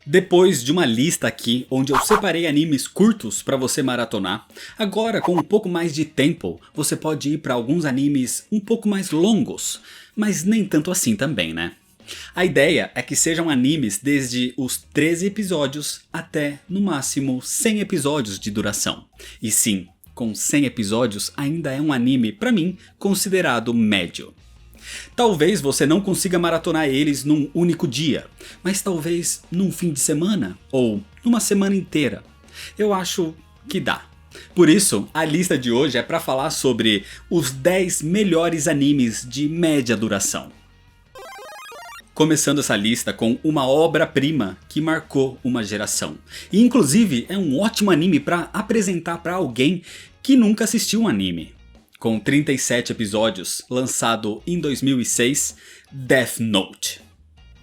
Depois de uma lista aqui, onde eu separei animes curtos para você maratonar, agora com um pouco mais de tempo, você pode ir para alguns animes um pouco mais longos, mas nem tanto assim também, né? A ideia é que sejam animes desde os 13 episódios até, no máximo, 100 episódios de duração. E sim, com 100 episódios ainda é um anime, pra mim, considerado médio. Talvez você não consiga maratonar eles num único dia, mas talvez num fim de semana ou numa semana inteira. Eu acho que dá. Por isso, a lista de hoje é para falar sobre os 10 melhores animes de média duração. Começando essa lista com uma obra-prima que marcou uma geração. E inclusive é um ótimo anime para apresentar para alguém que nunca assistiu um anime. Com 37 episódios, lançado em 2006, Death Note.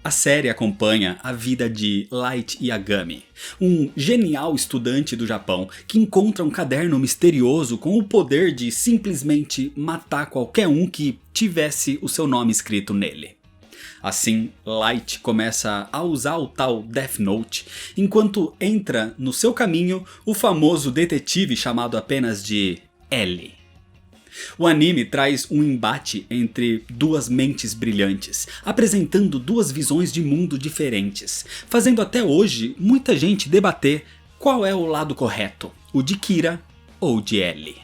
A série acompanha a vida de Light Yagami, um genial estudante do Japão que encontra um caderno misterioso com o poder de simplesmente matar qualquer um que tivesse o seu nome escrito nele. Assim, Light começa a usar o tal Death Note, enquanto entra no seu caminho o famoso detetive chamado apenas de L. O anime traz um embate entre duas mentes brilhantes, apresentando duas visões de mundo diferentes, fazendo até hoje muita gente debater qual é o lado correto, o de Kira ou de L.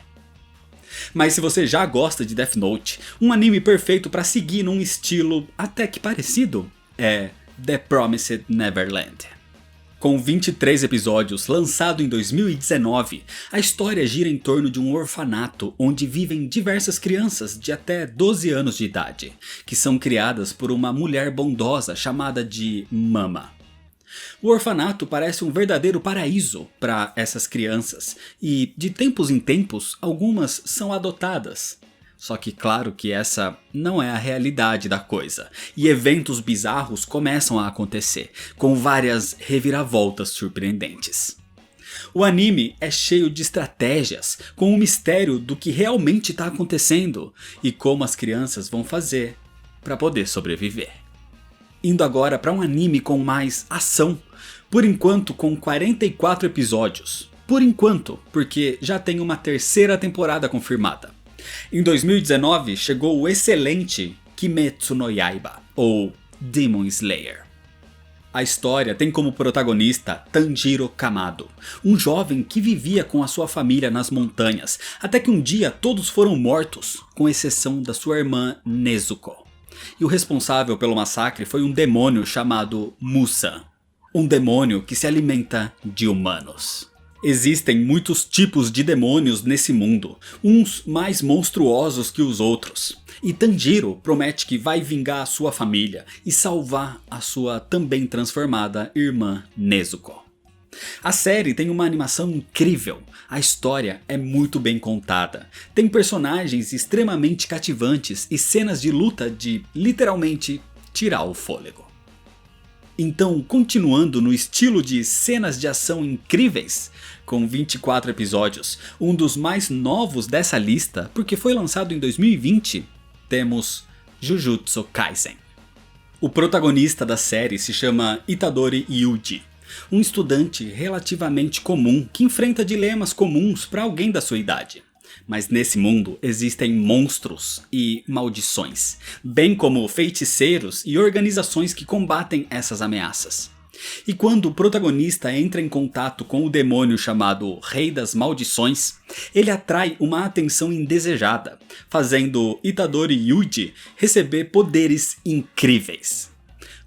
Mas se você já gosta de Death Note, um anime perfeito para seguir num estilo até que parecido é The Promised Neverland. Com 23 episódios, lançado em 2019, a história gira em torno de um orfanato onde vivem diversas crianças de até 12 anos de idade, que são criadas por uma mulher bondosa chamada de Mama. O orfanato parece um verdadeiro paraíso para essas crianças e, de tempos em tempos, algumas são adotadas. Só que claro que essa não é a realidade da coisa, e eventos bizarros começam a acontecer, com várias reviravoltas surpreendentes. O anime é cheio de estratégias, com o mistério do que realmente está acontecendo e como as crianças vão fazer para poder sobreviver. Indo agora para um anime com mais ação, por enquanto com 44 episódios. Por enquanto, porque já tem uma terceira temporada confirmada. Em 2019 chegou o excelente Kimetsu no Yaiba, ou Demon Slayer. A história tem como protagonista Tanjiro Kamado, um jovem que vivia com a sua família nas montanhas, até que um dia todos foram mortos, com exceção da sua irmã Nezuko. E o responsável pelo massacre foi um demônio chamado Musan, um demônio que se alimenta de humanos. Existem muitos tipos de demônios nesse mundo, uns mais monstruosos que os outros. E Tanjiro promete que vai vingar a sua família e salvar a sua também transformada irmã Nezuko. A série tem uma animação incrível, a história é muito bem contada, tem personagens extremamente cativantes e cenas de luta de literalmente tirar o fôlego. Então, continuando no estilo de cenas de ação incríveis, com 24 episódios, um dos mais novos dessa lista, porque foi lançado em 2020, temos Jujutsu Kaisen. O protagonista da série se chama Itadori Yuji, um estudante relativamente comum que enfrenta dilemas comuns para alguém da sua idade. Mas nesse mundo existem monstros e maldições, bem como feiticeiros e organizações que combatem essas ameaças. E quando o protagonista entra em contato com o demônio chamado Rei das Maldições, ele atrai uma atenção indesejada, fazendo Itadori Yuji receber poderes incríveis.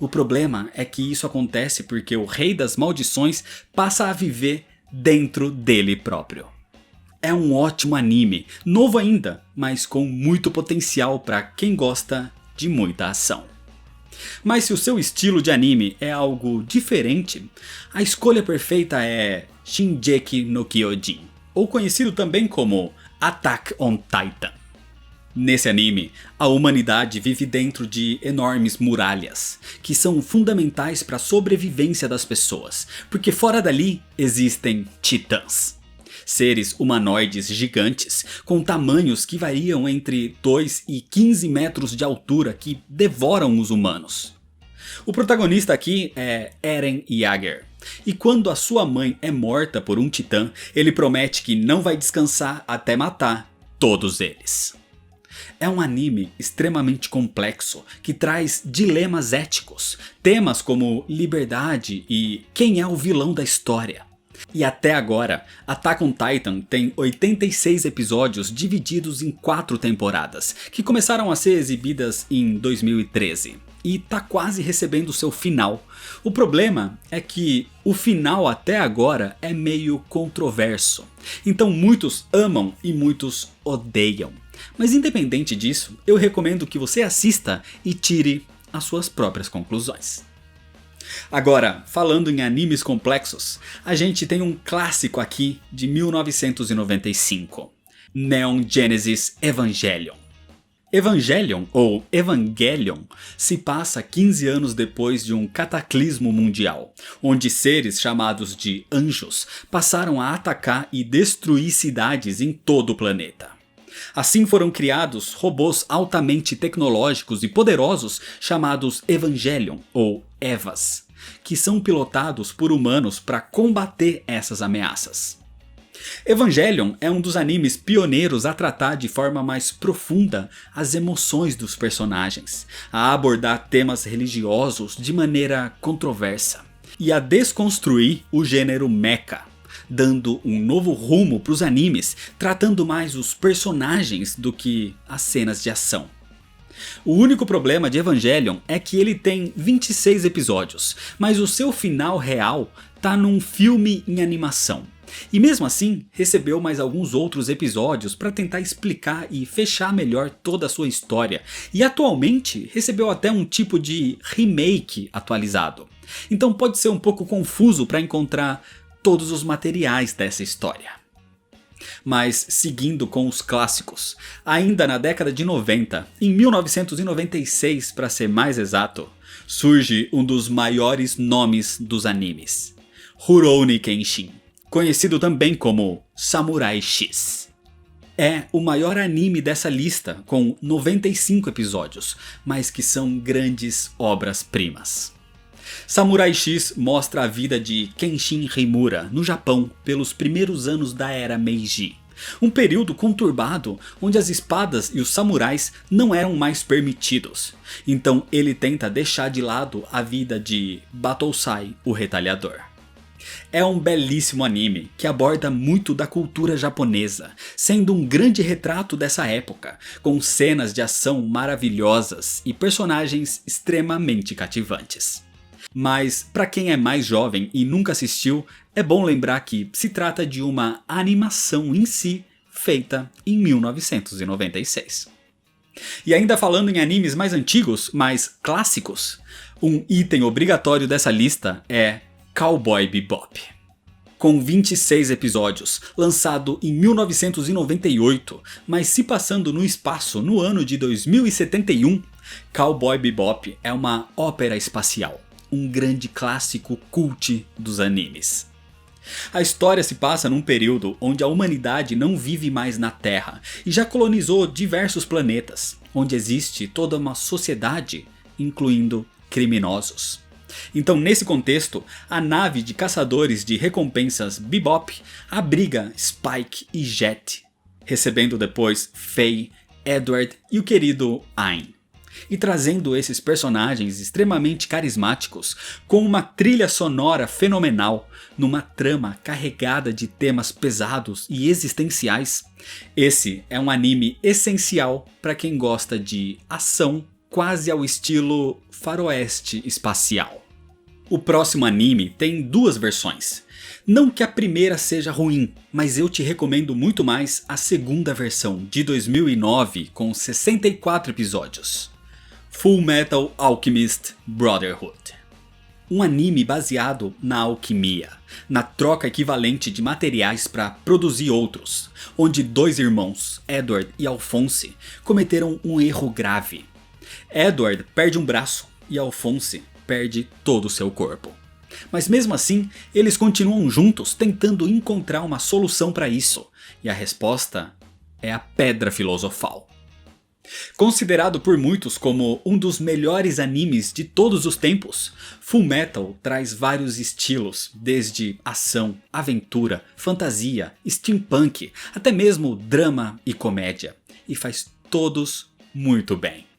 O problema é que isso acontece porque o Rei das Maldições passa a viver dentro dele próprio. É um ótimo anime, novo ainda, mas com muito potencial para quem gosta de muita ação. Mas se o seu estilo de anime é algo diferente, a escolha perfeita é Shingeki no Kyojin, ou conhecido também como Attack on Titan. Nesse anime, a humanidade vive dentro de enormes muralhas, que são fundamentais para a sobrevivência das pessoas, porque fora dali existem titãs. Seres humanoides gigantes, com tamanhos que variam entre 2 e 15 metros de altura que devoram os humanos. O protagonista aqui é Eren Yeager. E quando a sua mãe é morta por um titã, ele promete que não vai descansar até matar todos eles. É um anime extremamente complexo, que traz dilemas éticos, temas como liberdade e quem é o vilão da história. E até agora, Attack on Titan tem 86 episódios divididos em 4 temporadas, que começaram a ser exibidas em 2013. E tá quase recebendo seu final. O problema é que o final até agora é meio controverso. Então muitos amam e muitos odeiam. Mas independente disso, eu recomendo que você assista e tire as suas próprias conclusões. Agora, falando em animes complexos, a gente tem um clássico aqui de 1995, Neon Genesis Evangelion. Evangelion, ou Evangelion, se passa 15 anos depois de um cataclismo mundial, onde seres chamados de anjos passaram a atacar e destruir cidades em todo o planeta. Assim foram criados robôs altamente tecnológicos e poderosos chamados Evangelion, ou Evas, que são pilotados por humanos para combater essas ameaças. Evangelion é um dos animes pioneiros a tratar de forma mais profunda as emoções dos personagens, a abordar temas religiosos de maneira controversa e a desconstruir o gênero mecha, dando um novo rumo para os animes, tratando mais os personagens do que as cenas de ação. O único problema de Evangelion é que ele tem 26 episódios, mas o seu final real tá num filme em animação. E mesmo assim, recebeu mais alguns outros episódios para tentar explicar e fechar melhor toda a sua história. E atualmente recebeu até um tipo de remake atualizado. Então pode ser um pouco confuso para encontrar todos os materiais dessa história. Mas seguindo com os clássicos, ainda na década de 90, em 1996 para ser mais exato, surge um dos maiores nomes dos animes, Rurouni Kenshin, conhecido também como Samurai X. É o maior anime dessa lista, com 95 episódios, mas que são grandes obras-primas. Samurai X mostra a vida de Kenshin Himura no Japão pelos primeiros anos da era Meiji. Um período conturbado onde as espadas e os samurais não eram mais permitidos. Então ele tenta deixar de lado a vida de Battousai, o retalhador. É um belíssimo anime que aborda muito da cultura japonesa, sendo um grande retrato dessa época, com cenas de ação maravilhosas e personagens extremamente cativantes. Mas para quem é mais jovem e nunca assistiu, é bom lembrar que se trata de uma animação em si, feita em 1996. E ainda falando em animes mais antigos, mais clássicos, um item obrigatório dessa lista é Cowboy Bebop. Com 26 episódios, lançado em 1998, mas se passando no espaço no ano de 2071, Cowboy Bebop é uma ópera espacial. Um grande clássico cult dos animes. A história se passa num período onde a humanidade não vive mais na Terra e já colonizou diversos planetas, onde existe toda uma sociedade, incluindo criminosos. Então, nesse contexto, a nave de caçadores de recompensas Bebop abriga Spike e Jet, recebendo depois Faye, Edward e o querido Aang. E trazendo esses personagens extremamente carismáticos com uma trilha sonora fenomenal, numa trama carregada de temas pesados e existenciais, esse é um anime essencial para quem gosta de ação quase ao estilo faroeste espacial. O próximo anime tem duas versões. Não que a primeira seja ruim, mas eu te recomendo muito mais a segunda versão de 2009 com 64 episódios. Full Metal Alchemist Brotherhood. Um anime baseado na alquimia, na troca equivalente de materiais para produzir outros, onde dois irmãos, Edward e Alphonse, cometeram um erro grave. Edward perde um braço e Alphonse perde todo o seu corpo. Mas mesmo assim, eles continuam juntos tentando encontrar uma solução para isso, e a resposta é a Pedra Filosofal. Considerado por muitos como um dos melhores animes de todos os tempos, Fullmetal traz vários estilos, desde ação, aventura, fantasia, steampunk, até mesmo drama e comédia, e faz todos muito bem.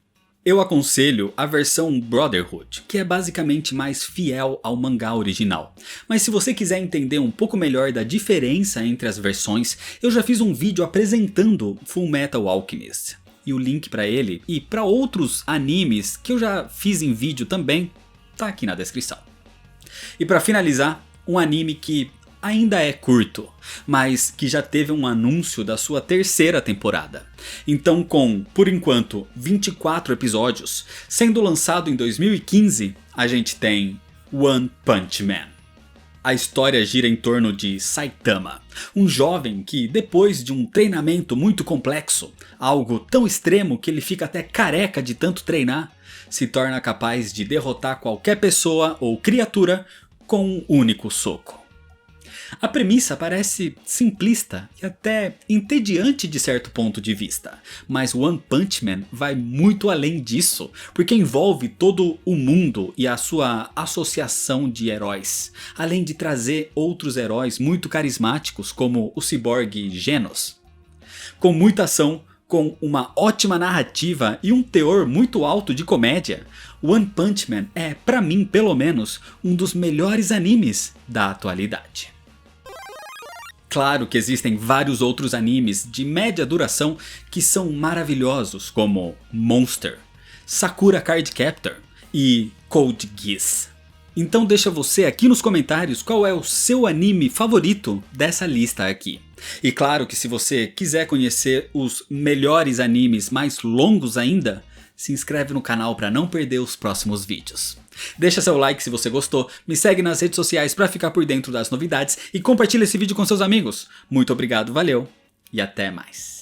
Eu aconselho a versão Brotherhood, que é basicamente mais fiel ao mangá original. Mas se você quiser entender um pouco melhor da diferença entre as versões, eu já fiz um vídeo apresentando Fullmetal Alchemist. E o link para ele e para outros animes que eu já fiz em vídeo também tá aqui na descrição. E para finalizar, um anime que ainda é curto, mas que já teve um anúncio da sua terceira temporada. Então com, por enquanto, 24 episódios, sendo lançado em 2015, a gente tem One Punch Man. A história gira em torno de Saitama, um jovem que, depois de um treinamento muito complexo, algo tão extremo que ele fica até careca de tanto treinar, se torna capaz de derrotar qualquer pessoa ou criatura com um único soco. A premissa parece simplista e até entediante de certo ponto de vista, mas One Punch Man vai muito além disso, porque envolve todo o mundo e a sua associação de heróis, além de trazer outros heróis muito carismáticos como o ciborgue Genos. Com muita ação, com uma ótima narrativa e um teor muito alto de comédia, One Punch Man é, pra mim pelo menos, um dos melhores animes da atualidade. Claro que existem vários outros animes de média duração que são maravilhosos, como Monster, Sakura Card Captor e Code Geass. Então deixa você aqui nos comentários qual é o seu anime favorito dessa lista aqui. E claro que se você quiser conhecer os melhores animes mais longos ainda, se inscreve no canal para não perder os próximos vídeos. Deixa seu like se você gostou, me segue nas redes sociais para ficar por dentro das novidades e compartilha esse vídeo com seus amigos. Muito obrigado, valeu e até mais.